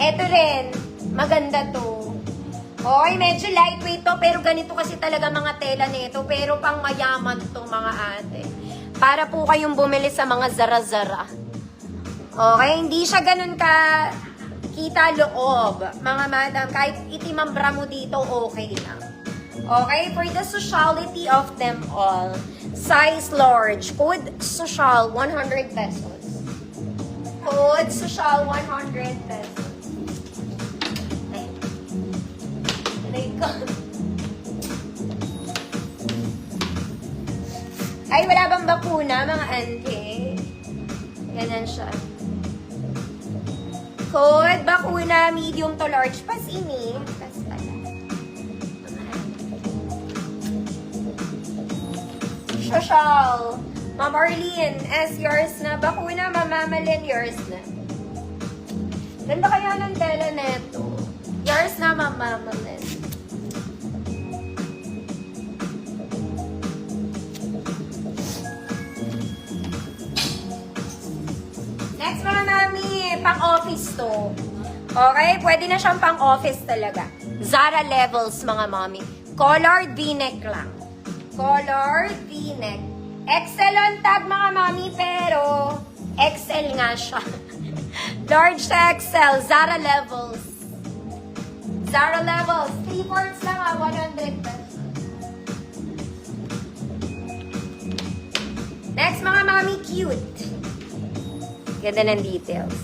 Ito rin, maganda to. Okay, medyo lightweight to, pero ganito kasi talaga mga tela nito. Pero pang mayaman to mga ate. Para po kayong bumili sa mga Zara-Zara. Okay, hindi siya ganun ka kita loob. Mga madam, kahit itimambra mo dito, okay lang. Okay, for the sociality of them all. Size large. Code social, 100 pesos. Code social, 100 pesos. Ay, wala bang bakuna, mga auntie? Ganun siya. Code, bakuna, medium to large. Pas ini. Pas pala. Social. Ma'am Arlene, as yours na. Bakuna, mamamalin, yours na. Ganda kaya ng tela neto. Yours na, mamamalin. Next mga mami, pang-office to. Okay, pwede na siyang pang-office talaga. Zara levels mga mami. Colored v-neck lang. Colored v-neck. XL on tag mga mami, pero XL nga siya. Large to XL, Zara levels. Zara levels, 3/4 lang 100 pesos. Next mga mami, cute. Ganda ng details.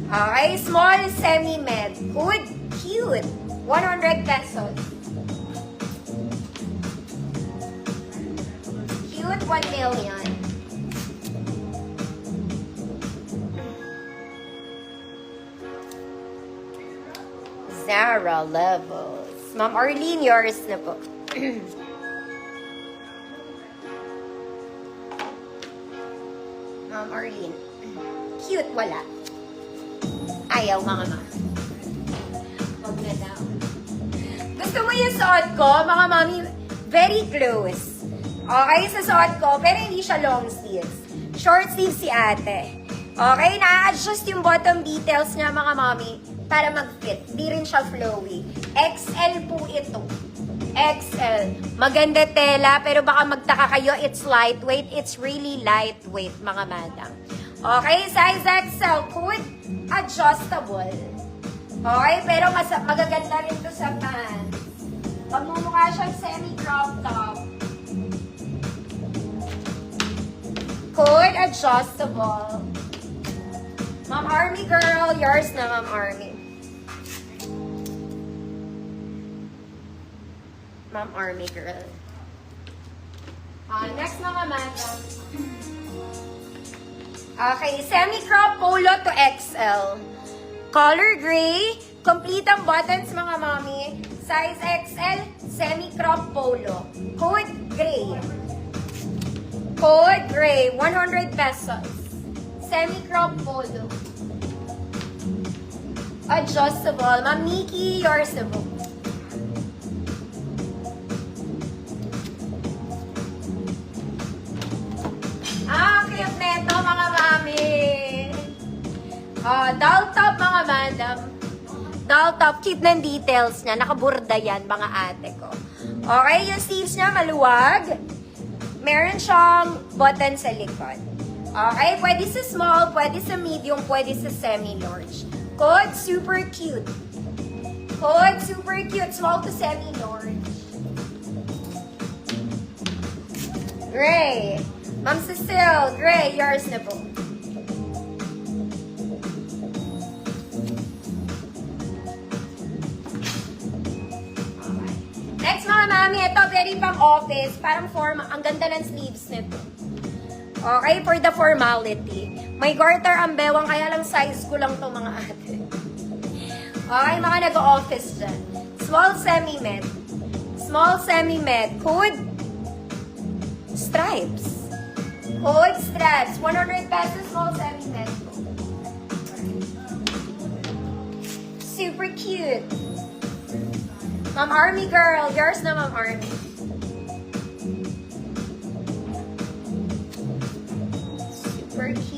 Okay, small semi-med. Good, cute. 100 pesos. Cute, 1 million. Zara levels. Ma'am Arlene, yours na po. Ma'am Arlene. Cute, wala. Ayaw, mga ma. Huwag na daw. Gusto mo yung suot ko, mga mami? Very close. Okay, sa suot ko, pero hindi siya long sleeves. Short sleeves si ate. Okay, na-adjust yung bottom details niya, mga mami, para mag-fit. Di rin siya flowy. XL po ito. XL. Maganda tela, pero baka magtaka kayo, it's lightweight. It's really lightweight, mga madam. Okay, size XL. Code adjustable. Okay, pero magaganda rin to sa pants. Pagmumukha siyang semi-crop top. Code adjustable. Ma'am Army girl, yours na, Ma'am Army. Ma'am Army girl. Next mga madam. Okay, semi-crop polo to XL. Color gray, complete ang buttons mga mami. Size XL, semi-crop polo. Code gray. Code gray, 100 pesos. Semi-crop polo. Adjustable. Ma'am Nikki, yours na po. Cute neto, mga mami. Doll top, mga madam. Doll top, cute ng details niya. Nakaburda yan, mga ate ko. Okay, yung sleeves niya maluwag. Meron siyang button sa likod. Okay, pwede sa small, pwede sa medium, pwede sa semi-large. Code super cute. Code super cute, small to semi-large. Gray. Ma'am Cecile, gray, yours na po. Okay. Next mga mami, ito very pang office, parang formal, ang ganda ng sleeves nito. Okay, for the formality. May garter ang bewang, kaya lang size ko lang to mga ate. Okay, mga nag-office dyan. Small semi-med. Small semi-med. Code stripes. Code stripes. 100 pesos, small semi-med. Super cute. Ma'am Army girl. Yours na, Ma'am Army. Super cute.